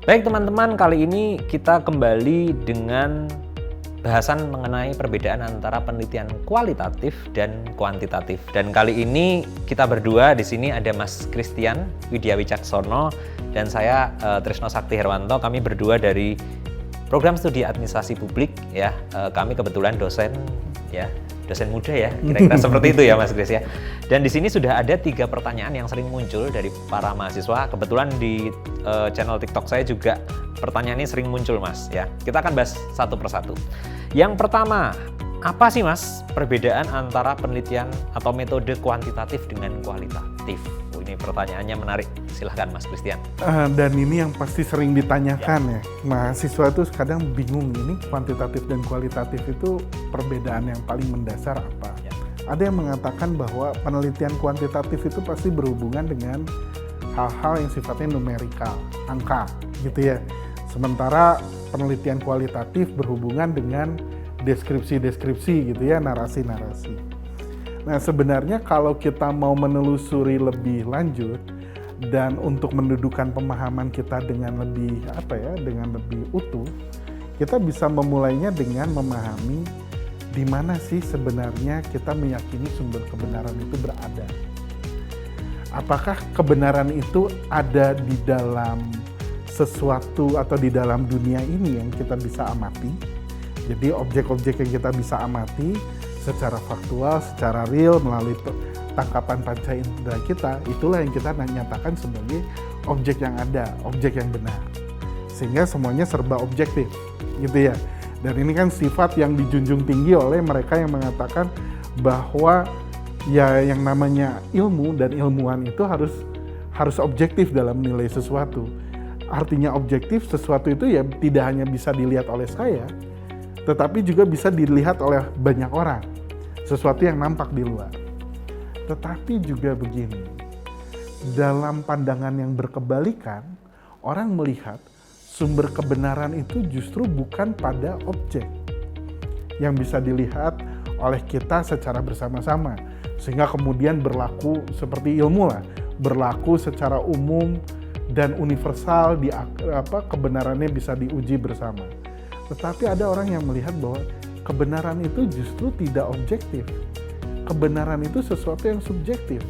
Baik teman-teman, kali ini kita kembali dengan bahasan mengenai perbedaan antara penelitian kualitatif dan kuantitatif. Dan kali ini kita berdua di sini ada Mas Christian Widya Wicaksono dan saya Trisno Sakti Herwanto. Kami berdua dari program studi administrasi publik ya. Kami kebetulan dosen ya. Dosen muda ya, kira-kira seperti itu ya Mas Chris ya. Dan di sini sudah ada 3 pertanyaan yang sering muncul dari para mahasiswa. Kebetulan di channel TikTok saya juga pertanyaan ini sering muncul Mas ya. Kita akan bahas satu persatu. Yang pertama, apa sih Mas perbedaan antara penelitian atau metode kuantitatif dengan kualitatif? Ini pertanyaannya menarik. Silahkan Mas Christian. Dan ini yang pasti sering ditanyakan ya. Mahasiswa itu kadang bingung, ini kuantitatif dan kualitatif itu perbedaan yang paling mendasar apa? Ya. Ada yang mengatakan bahwa penelitian kuantitatif itu pasti berhubungan dengan hal-hal yang sifatnya numerikal, angka gitu ya. Sementara penelitian kualitatif berhubungan dengan deskripsi-deskripsi gitu ya, narasi-narasi. Nah sebenarnya kalau kita mau menelusuri lebih lanjut dan untuk mendudukan pemahaman kita dengan lebih dengan lebih utuh, kita bisa memulainya dengan memahami di mana sih sebenarnya kita meyakini sumber kebenaran itu berada. Apakah kebenaran itu ada di dalam sesuatu atau di dalam dunia ini yang kita bisa amati? Jadi objek-objek yang kita bisa amati secara faktual, secara real, melalui tangkapan panca indera kita, itulah yang kita nyatakan sebagai objek yang ada, objek yang benar. Sehingga semuanya serba objektif, gitu ya. Dan ini kan sifat yang dijunjung tinggi oleh mereka yang mengatakan bahwa ya yang namanya ilmu dan ilmuwan itu harus objektif dalam menilai sesuatu. Artinya objektif, sesuatu itu ya tidak hanya bisa dilihat oleh saya, tetapi juga bisa dilihat oleh banyak orang. Sesuatu yang nampak di luar. Tetapi juga begini, dalam pandangan yang berkebalikan, orang melihat sumber kebenaran itu justru bukan pada objek yang bisa dilihat oleh kita secara bersama-sama, sehingga kemudian berlaku seperti ilmu lah, berlaku secara umum dan universal, kebenarannya bisa diuji bersama. Tetapi ada orang yang melihat bahwa kebenaran itu justru tidak objektif. Kebenaran itu sesuatu yang subjektif,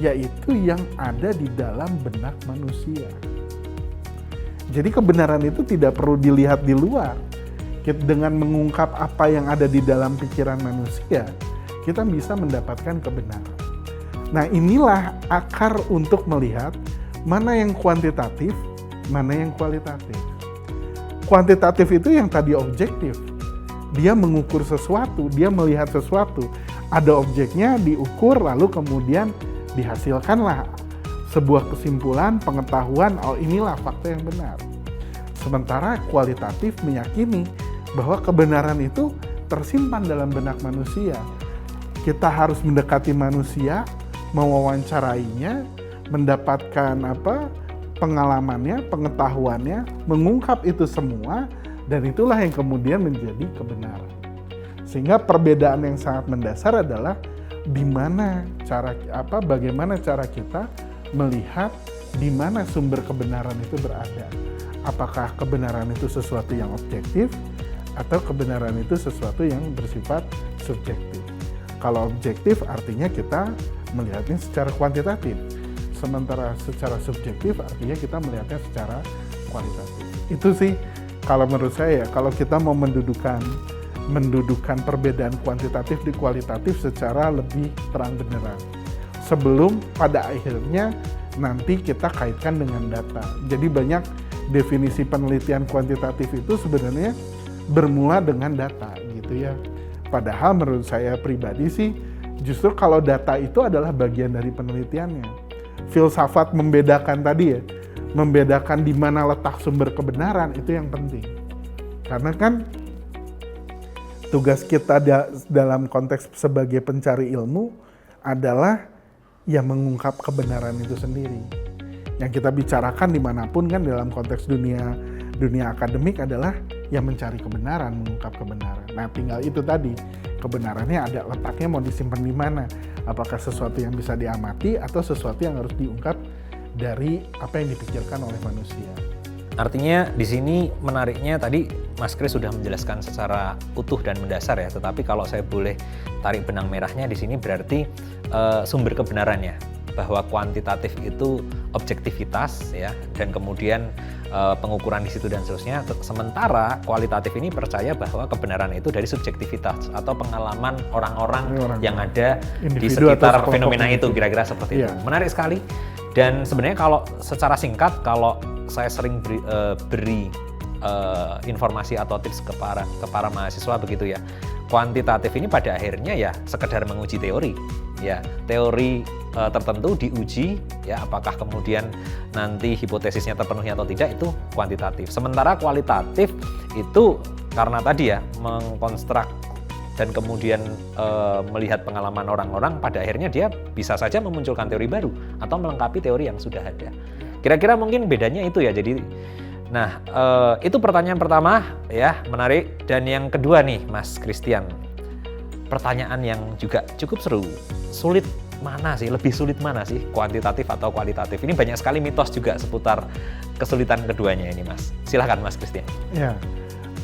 yaitu yang ada di dalam benak manusia. Jadi kebenaran itu tidak perlu dilihat di luar. Dengan mengungkap apa yang ada di dalam pikiran manusia, kita bisa mendapatkan kebenaran. Nah inilah akar untuk melihat mana yang kuantitatif, mana yang kualitatif. Kuantitatif itu yang tadi objektif. Dia mengukur sesuatu, dia melihat sesuatu. Ada objeknya, diukur, lalu kemudian dihasilkanlah sebuah kesimpulan, pengetahuan, oh inilah fakta yang benar. Sementara kualitatif meyakini bahwa kebenaran itu tersimpan dalam benak manusia. Kita harus mendekati manusia, mewawancarainya, mendapatkan pengalamannya, pengetahuannya, mengungkap itu semua, dan itulah yang kemudian menjadi kebenaran. Sehingga perbedaan yang sangat mendasar adalah bagaimana cara kita melihat di mana sumber kebenaran itu berada. Apakah kebenaran itu sesuatu yang objektif atau kebenaran itu sesuatu yang bersifat subjektif. Kalau objektif artinya kita melihatnya secara kuantitatif. Sementara secara subjektif artinya kita melihatnya secara kualitatif. Itu sih kalau menurut saya, kalau kita mau mendudukan perbedaan kuantitatif di kualitatif secara lebih terang benderang. Sebelum pada akhirnya nanti kita kaitkan dengan data. Jadi banyak definisi penelitian kuantitatif itu sebenarnya bermula dengan data gitu ya. Padahal menurut saya pribadi sih, justru kalau data itu adalah bagian dari penelitiannya. Filsafat membedakan tadi ya, membedakan di mana letak sumber kebenaran itu yang penting. Karena kan tugas kita dalam konteks sebagai pencari ilmu adalah ya mengungkap kebenaran itu sendiri. Yang kita bicarakan dimanapun kan dalam konteks dunia akademik adalah ya mencari kebenaran, mengungkap kebenaran. Nah tinggal itu tadi, kebenarannya ada letaknya mau disimpan di mana. Apakah sesuatu yang bisa diamati atau sesuatu yang harus diungkap dari apa yang dipikirkan oleh manusia. Artinya di sini menariknya tadi Mas Kris sudah menjelaskan secara utuh dan mendasar ya, tetapi kalau saya boleh tarik benang merahnya di sini berarti sumber kebenarannya bahwa kuantitatif itu objektivitas ya, dan kemudian pengukuran di situ dan seterusnya. Sementara kualitatif ini percaya bahwa kebenaran itu dari subjektivitas atau pengalaman orang-orang yang ada di sekitar fenomena itu, kira-kira seperti itu. Menarik sekali. Dan sebenarnya kalau secara singkat, kalau saya sering beri informasi atau tips ke para mahasiswa begitu ya, kuantitatif ini pada akhirnya ya sekedar menguji teori ya, teori tertentu diuji ya, apakah kemudian nanti hipotesisnya terpenuhi atau tidak, itu kuantitatif. Sementara kualitatif itu karena tadi ya mengkonstruk dan kemudian melihat pengalaman orang-orang, pada akhirnya dia bisa saja memunculkan teori baru atau melengkapi teori yang sudah ada. Kira-kira mungkin bedanya itu ya. Jadi nah, itu pertanyaan pertama ya, menarik. Dan yang kedua nih Mas Christian, pertanyaan yang juga cukup seru. Sulit mana sih, lebih sulit mana sih, kuantitatif atau kualitatif? Ini banyak sekali mitos juga seputar kesulitan keduanya ini Mas. Silahkan Mas Christian. Ya,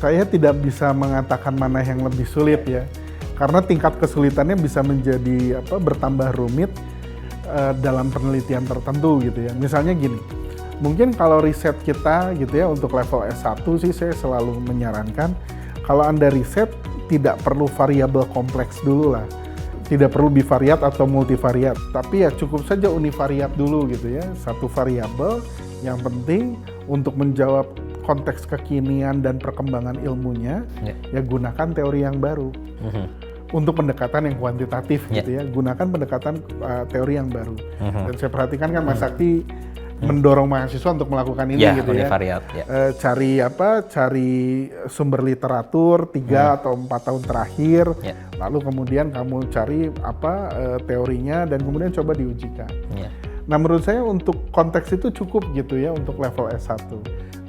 saya tidak bisa mengatakan mana yang lebih sulit ya, karena tingkat kesulitannya bisa menjadi bertambah rumit dalam penelitian tertentu gitu ya. Misalnya gini, mungkin kalau riset kita gitu ya untuk level S1 sih saya selalu menyarankan kalau Anda riset tidak perlu variabel kompleks dulu lah. Tidak perlu bivariat atau multivariat, tapi ya cukup saja univariat dulu gitu ya. Satu variabel yang penting untuk menjawab konteks kekinian dan perkembangan ilmunya, ya gunakan teori yang baru. Untuk pendekatan yang kuantitatif gitu ya, gunakan pendekatan teori yang baru. Dan saya perhatikan kan Mas Sakti mendorong mahasiswa untuk melakukan ini gitu ya. Cari sumber literatur 3 atau 4 tahun terakhir, lalu kemudian kamu cari teorinya dan kemudian coba diujikan. Nah, menurut saya untuk konteks itu cukup gitu ya untuk level S1.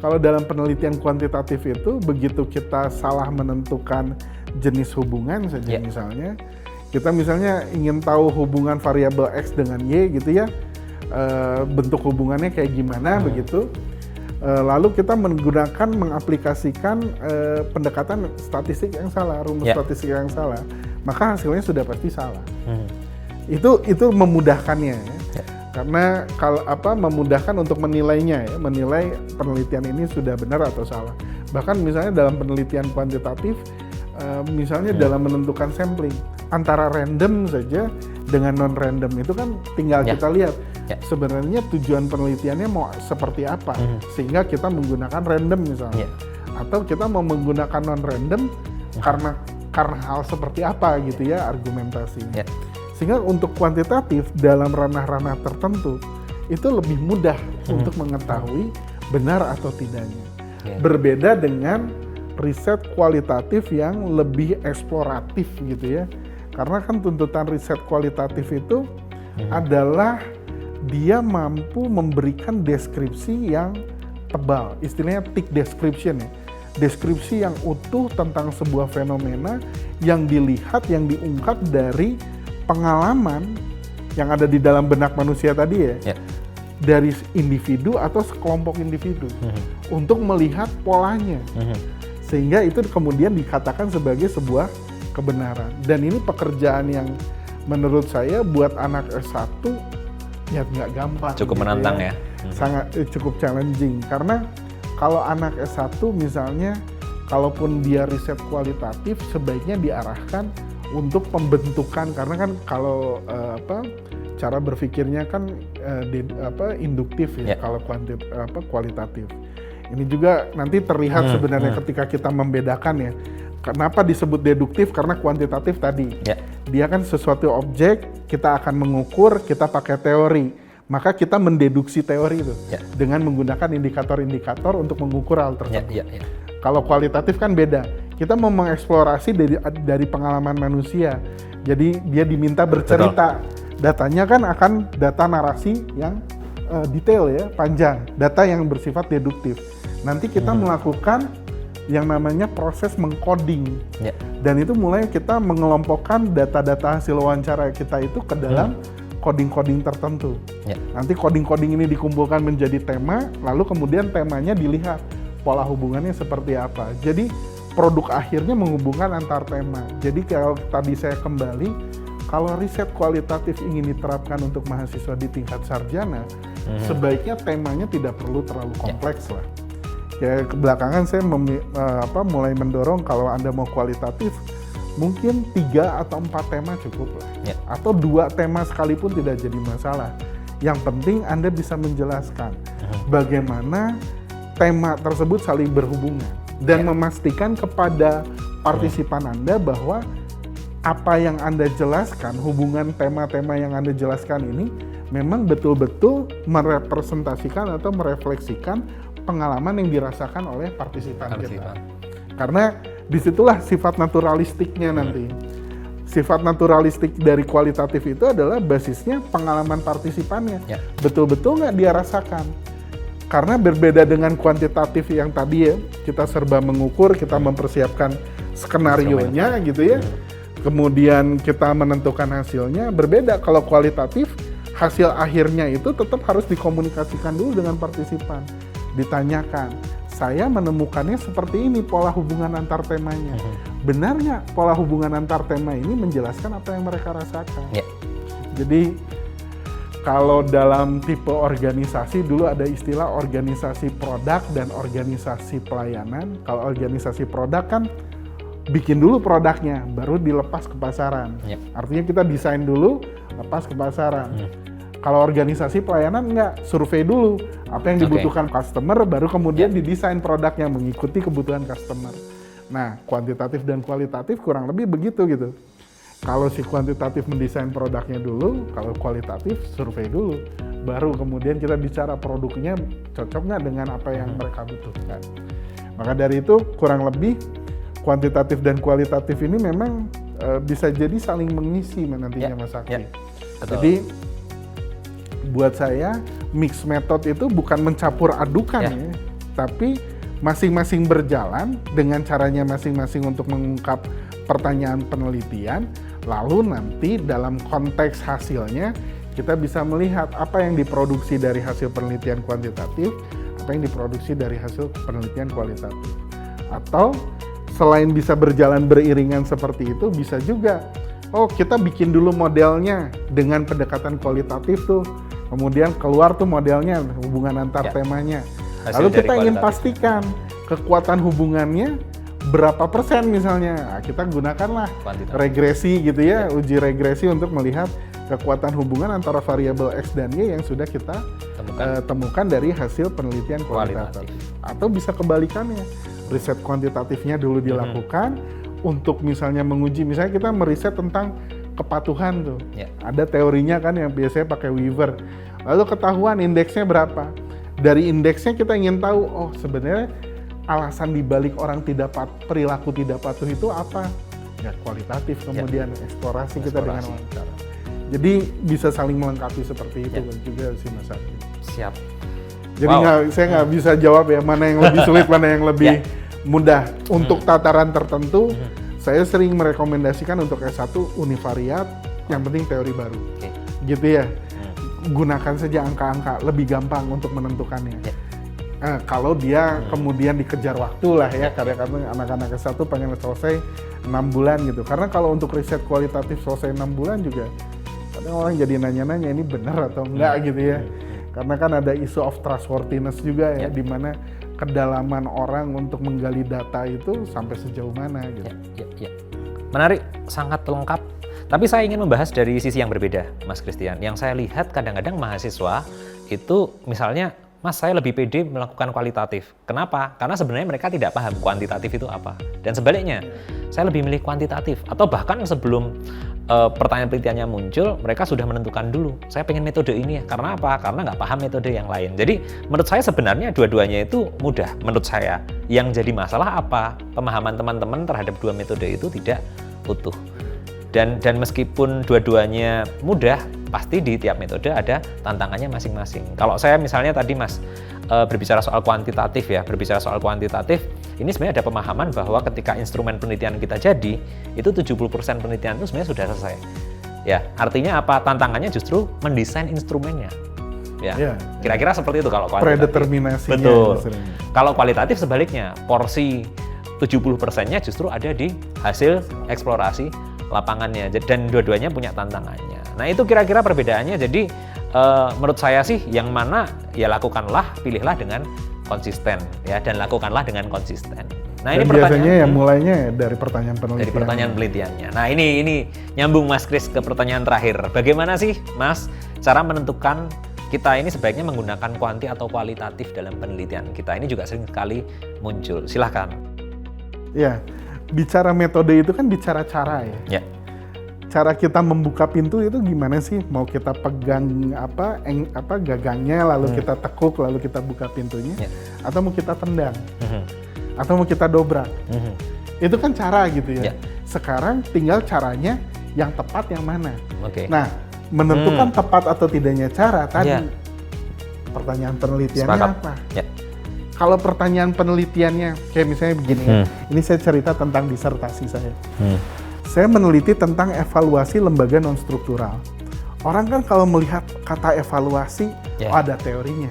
Kalau dalam penelitian kuantitatif itu begitu kita salah menentukan jenis hubungan saja misalnya, kita misalnya ingin tahu hubungan variabel X dengan Y gitu ya, bentuk hubungannya kayak gimana begitu, lalu kita mengaplikasikan pendekatan statistik yang salah, rumus statistik yang salah, maka hasilnya sudah pasti salah. Itu memudahkannya ya. Karena kalau memudahkan untuk menilainya ya, menilai penelitian ini sudah benar atau salah. Bahkan misalnya dalam penelitian kuantitatif, misalnya dalam menentukan sampling antara random saja dengan non random itu kan tinggal kita lihat sebenarnya tujuan penelitiannya mau seperti apa, sehingga kita menggunakan random misalnya, atau kita mau menggunakan non random karena hal seperti apa gitu ya argumentasinya. Sehingga untuk kuantitatif dalam ranah-ranah tertentu itu lebih mudah untuk mengetahui benar atau tidaknya. Berbeda dengan riset kualitatif yang lebih eksploratif gitu ya. Karena kan tuntutan riset kualitatif itu adalah dia mampu memberikan deskripsi yang tebal, istilahnya thick description ya. Deskripsi yang utuh tentang sebuah fenomena yang dilihat, yang diungkap dari pengalaman yang ada di dalam benak manusia tadi ya, dari individu atau sekelompok individu untuk melihat polanya, sehingga itu kemudian dikatakan sebagai sebuah kebenaran. Dan ini pekerjaan yang menurut saya buat anak S1 ya nggak gampang. Cukup gitu menantang ya. Sangat cukup challenging, karena kalau anak S1 misalnya, kalaupun dia riset kualitatif sebaiknya diarahkan untuk pembentukan, karena kan kalau cara berpikirnya kan induktif ya, kalau kualitatif. Ini juga nanti terlihat sebenarnya ketika kita membedakan ya. Kenapa disebut deduktif? Karena kuantitatif tadi. Dia kan sesuatu objek, kita akan mengukur, kita pakai teori. Maka kita mendeduksi teori itu dengan menggunakan indikator-indikator untuk mengukur hal tersebut. Kalau kualitatif kan beda. Kita mau mengeksplorasi dari pengalaman manusia. Jadi dia diminta bercerita. Datanya kan akan data narasi yang detail ya, panjang. Data yang bersifat deduktif. Nanti kita melakukan yang namanya proses mengcoding. Dan itu mulai kita mengelompokkan data-data hasil wawancara kita itu ke dalam coding-coding tertentu. Ya. Nanti coding-coding ini dikumpulkan menjadi tema, lalu kemudian temanya dilihat pola hubungannya seperti apa. Jadi produk akhirnya menghubungkan antar tema. Jadi kalau tadi saya kembali, kalau riset kualitatif ingin diterapkan untuk mahasiswa di tingkat sarjana, sebaiknya temanya tidak perlu terlalu kompleks lah. Ya, belakangan saya mulai mendorong kalau Anda mau kualitatif, mungkin 3 atau 4 tema cukup lah. Ya. Atau 2 tema sekalipun tidak jadi masalah. Yang penting Anda bisa menjelaskan bagaimana tema tersebut saling berhubungan dan memastikan kepada partisipan Anda bahwa apa yang Anda jelaskan, hubungan tema-tema yang Anda jelaskan ini memang betul-betul merepresentasikan atau merefleksikan pengalaman yang dirasakan oleh partisipan kita. Karena disitulah sifat naturalistiknya nanti. Sifat naturalistik dari kualitatif itu adalah basisnya pengalaman partisipannya. Betul-betul nggak dia rasakan. Karena berbeda dengan kuantitatif yang tadi ya, kita serba mengukur, kita mempersiapkan skenarionya gitu ya. Kemudian kita menentukan hasilnya, berbeda. Kalau kualitatif, hasil akhirnya itu tetap harus dikomunikasikan dulu dengan partisipan. Ditanyakan, saya menemukannya seperti ini pola hubungan antar temanya. Benar nggak pola hubungan antar tema ini menjelaskan apa yang mereka rasakan? Jadi kalau dalam tipe organisasi dulu ada istilah organisasi produk dan organisasi pelayanan. Kalau organisasi produk kan bikin dulu produknya, baru dilepas ke pasaran. Artinya kita desain dulu, lepas ke pasaran. Kalau organisasi pelayanan enggak, survei dulu apa yang dibutuhkan customer, baru kemudian didesain produknya mengikuti kebutuhan customer. Nah, kuantitatif dan kualitatif kurang lebih begitu gitu. Kalau si kuantitatif mendesain produknya dulu, kalau kualitatif survei dulu, baru kemudian kita bicara produknya cocok nggak dengan apa yang mereka butuhkan. Maka dari itu kurang lebih kuantitatif dan kualitatif ini memang bisa jadi saling mengisi nantinya Mas Sakti. Jadi buat saya mix method itu bukan mencampur adukan ya, tapi masing-masing berjalan dengan caranya masing-masing untuk mengungkap pertanyaan penelitian. Lalu nanti dalam konteks hasilnya kita bisa melihat apa yang diproduksi dari hasil penelitian kuantitatif, apa yang diproduksi dari hasil penelitian kualitatif. Atau selain bisa berjalan beriringan seperti itu, bisa juga, oh kita bikin dulu modelnya dengan pendekatan kualitatif tuh, kemudian keluar tuh modelnya, hubungan antar temanya. Lalu kita ingin pastikan kekuatan hubungannya berapa persen misalnya, nah, kita gunakanlah regresi gitu ya, uji regresi untuk melihat kekuatan hubungan antara variabel X dan Y yang sudah kita temukan dari hasil penelitian kualitatif. Atau bisa kebalikannya, riset kuantitatifnya dulu dilakukan untuk misalnya menguji, misalnya kita meriset tentang kepatuhan tuh, ada teorinya kan yang biasanya pakai Weaver, lalu ketahuan indeksnya berapa, dari indeksnya kita ingin tahu, oh sebenarnya alasan dibalik orang perilaku tidak patuh itu apa? Ya kualitatif, kemudian eksplorasi kita dengan wawancara. Jadi bisa saling melengkapi seperti itu juga sih Mas Sakti. Siap. Jadi saya nggak bisa jawab ya mana yang lebih sulit, mana yang lebih mudah. Untuk tataran tertentu, saya sering merekomendasikan untuk S1 univariat, yang penting teori baru. Gitu ya. Gunakan saja angka-angka, lebih gampang untuk menentukannya. Kalau dia kemudian dikejar waktu lah ya, karena anak-anak S1 pengen selesai 6 bulan gitu. Karena kalau untuk riset kualitatif selesai 6 bulan juga, kadang orang jadi nanya-nanya ini benar atau enggak gitu ya. Karena kan ada issue of trustworthiness juga ya, di mana kedalaman orang untuk menggali data itu sampai sejauh mana gitu. Menarik, sangat lengkap. Tapi saya ingin membahas dari sisi yang berbeda, Mas Christian. Yang saya lihat kadang-kadang mahasiswa itu misalnya, Mas, saya lebih pede melakukan kualitatif. Kenapa? Karena sebenarnya mereka tidak paham kuantitatif itu apa. Dan sebaliknya, saya lebih milih kuantitatif. Atau bahkan sebelum pertanyaan penelitiannya muncul, mereka sudah menentukan dulu, saya pengen metode ini ya. Karena apa? Karena nggak paham metode yang lain. Jadi menurut saya sebenarnya dua-duanya itu mudah. Menurut saya, yang jadi masalah apa? Pemahaman teman-teman terhadap dua metode itu tidak utuh. Dan meskipun dua-duanya mudah, pasti di tiap metode ada tantangannya masing-masing. Kalau saya misalnya tadi Mas berbicara soal kuantitatif ya, ini sebenarnya ada pemahaman bahwa ketika instrumen penelitian kita jadi, itu 70% penelitian itu sebenarnya sudah selesai. Ya, artinya apa? Tantangannya justru mendesain instrumennya. Ya, kira-kira seperti itu kalau kuantitatif. Predeterminasinya. Betul. Misalnya. Kalau kualitatif sebaliknya, porsi 70%-nya justru ada di hasil eksplorasi lapangannya, dan dua-duanya punya tantangannya. Nah, itu kira-kira perbedaannya. Jadi menurut saya sih yang mana ya pilihlah dengan konsisten ya, dan lakukanlah dengan konsisten. Nah, dan ini biasanya ya mulainya dari pertanyaan penelitian. Dari pertanyaan penelitiannya. Nah, ini nyambung Mas Kris ke pertanyaan terakhir. Bagaimana sih Mas cara menentukan kita ini sebaiknya menggunakan kuanti atau kualitatif dalam penelitian kita? Ini juga sering sekali muncul. Silahkan. Ya, bicara metode itu kan bicara cara ya. Ya. Cara kita membuka pintu itu gimana sih? Mau kita pegang gagangnya, lalu kita tekuk, lalu kita buka pintunya, atau mau kita tendang, atau mau kita dobrak. Itu kan cara gitu ya. Sekarang tinggal caranya yang tepat yang mana. Nah, menentukan tepat atau tidaknya cara tadi, pertanyaan penelitiannya apa? Kalau pertanyaan penelitiannya, kayak misalnya begini ya, ini saya cerita tentang disertasi saya. Saya meneliti tentang evaluasi lembaga non-struktural. Orang kan kalau melihat kata evaluasi, ada teorinya.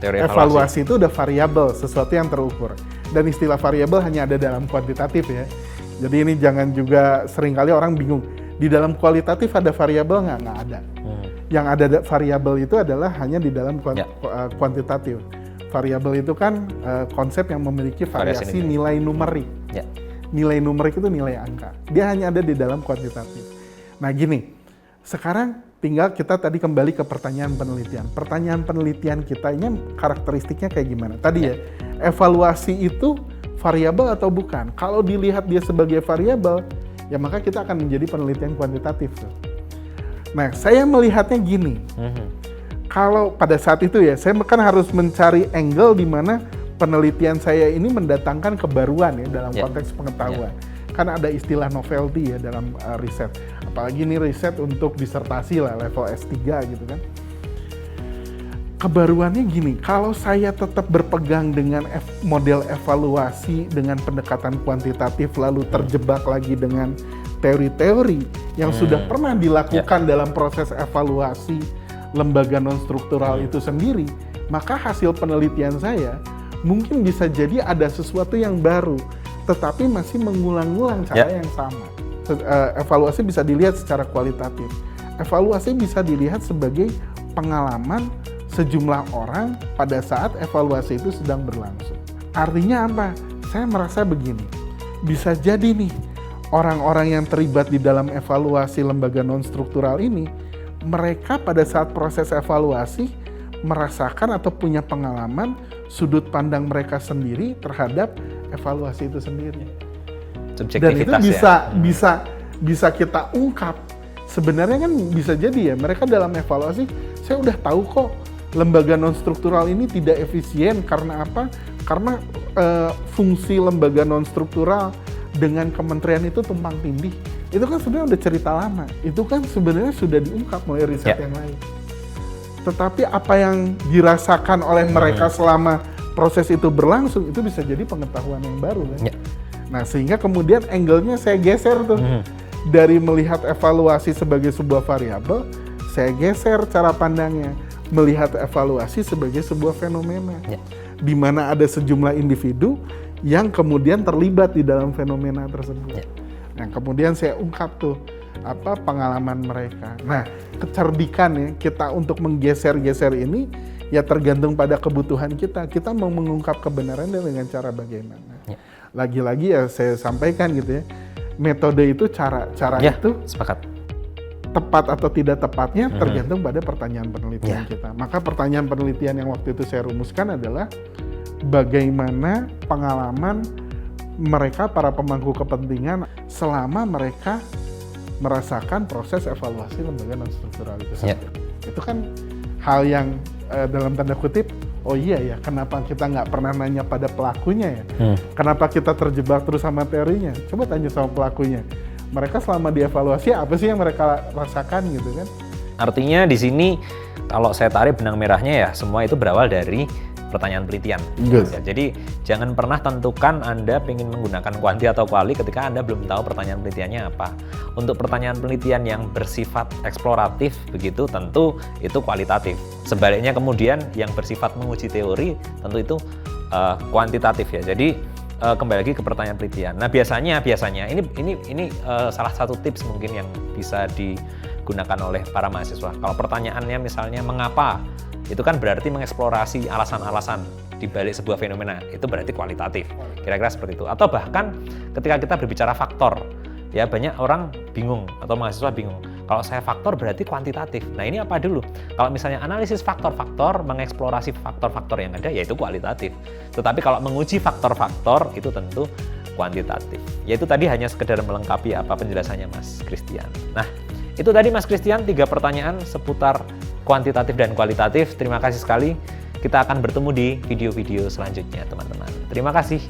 Teori evaluasi itu udah variabel, sesuatu yang terukur. Dan istilah variabel hanya ada dalam kuantitatif ya. Jadi ini jangan juga, seringkali orang bingung, di dalam kualitatif ada variabel nggak? Nggak ada. Yang ada variabel itu adalah hanya di dalam kuantitatif. Variabel itu kan konsep yang memiliki variasi nilai numerik. Nilai numerik itu nilai angka. Dia hanya ada di dalam kuantitatif. Nah gini, sekarang tinggal kita tadi kembali ke pertanyaan penelitian. Pertanyaan penelitian kita ini karakteristiknya kayak gimana? Tadi ya, evaluasi itu variabel atau bukan? Kalau dilihat dia sebagai variabel, ya maka kita akan menjadi penelitian kuantitatif tuh. Nah, saya melihatnya gini. Kalau pada saat itu ya, saya kan harus mencari angle di mana penelitian saya ini mendatangkan kebaruan ya dalam konteks pengetahuan. Kan ada istilah novelty ya dalam riset. Apalagi ini riset untuk disertasi lah, level S3 gitu kan. Kebaruannya gini, kalau saya tetap berpegang dengan model evaluasi dengan pendekatan kuantitatif lalu terjebak lagi dengan teori-teori yang sudah pernah dilakukan dalam proses evaluasi lembaga non-struktural itu sendiri, maka hasil penelitian saya mungkin bisa jadi ada sesuatu yang baru, tetapi masih mengulang-ulang cara yang sama. Evaluasi bisa dilihat secara kualitatif. Evaluasi bisa dilihat sebagai pengalaman sejumlah orang pada saat evaluasi itu sedang berlangsung. Artinya apa? Saya merasa begini, bisa jadi nih orang-orang yang terlibat di dalam evaluasi lembaga non-struktural ini, mereka pada saat proses evaluasi merasakan atau punya pengalaman sudut pandang mereka sendiri terhadap evaluasi itu sendiri. Dan itu bisa kita ungkap. Sebenarnya kan bisa jadi ya, mereka dalam evaluasi, saya udah tahu kok lembaga non-struktural ini tidak efisien. Karena apa? Karena fungsi lembaga non-struktural dengan kementerian itu tumpang tindih. Itu kan sebenarnya udah cerita lama. Itu kan sebenarnya sudah diungkap oleh riset yang lain. Tetapi apa yang dirasakan oleh mereka selama proses itu berlangsung, itu bisa jadi pengetahuan yang baru kan. Nah, sehingga kemudian angle-nya saya geser tuh. Dari melihat evaluasi sebagai sebuah variabel, saya geser cara pandangnya. Melihat evaluasi sebagai sebuah fenomena. Di mana ada sejumlah individu yang kemudian terlibat di dalam fenomena tersebut. Nah, kemudian saya ungkap tuh apa pengalaman mereka. Nah, kecerdikan ya kita untuk menggeser-geser ini ya tergantung pada kebutuhan kita. Kita mau mengungkap kebenaran dengan cara bagaimana. Lagi-lagi ya saya sampaikan gitu ya. Metode itu cara itu sepakat. Tepat atau tidak tepatnya tergantung pada pertanyaan penelitian kita. Maka pertanyaan penelitian yang waktu itu saya rumuskan adalah bagaimana pengalaman mereka para pemangku kepentingan selama mereka merasakan proses evaluasi lembaga non-struktural itu sendiri. Itu kan hal yang dalam tanda kutip, oh iya ya, kenapa kita nggak pernah nanya pada pelakunya ya? Kenapa kita terjebak terus sama teorinya? Coba tanya sama pelakunya. Mereka selama dievaluasi apa sih yang mereka rasakan gitu kan? Artinya di sini kalau saya tarik benang merahnya ya semua itu berawal dari pertanyaan penelitian. Yes. Ya, jadi jangan pernah tentukan Anda ingin menggunakan kuanti atau kuali ketika Anda belum tahu pertanyaan penelitiannya apa. Untuk pertanyaan penelitian yang bersifat eksploratif begitu tentu itu kualitatif. Sebaliknya kemudian yang bersifat menguji teori tentu itu kuantitatif ya. Jadi kembali lagi ke pertanyaan penelitian. Nah biasanya ini salah satu tips mungkin yang bisa digunakan oleh para mahasiswa. Kalau pertanyaannya misalnya mengapa, itu kan berarti mengeksplorasi alasan-alasan di balik sebuah fenomena, itu berarti kualitatif, kira-kira seperti itu. Atau bahkan ketika kita berbicara faktor, ya banyak orang bingung atau mahasiswa bingung, kalau saya faktor berarti kuantitatif. Nah ini apa dulu? Kalau misalnya analisis faktor-faktor, mengeksplorasi faktor-faktor yang ada, yaitu kualitatif. Tetapi kalau menguji faktor-faktor, itu tentu kuantitatif. Yaitu tadi hanya sekedar melengkapi apa penjelasannya Mas Christian. Nah, itu tadi Mas Christian 3 pertanyaan seputar kuantitatif dan kualitatif. Terima kasih sekali. Kita akan bertemu di video-video selanjutnya, teman-teman. Terima kasih.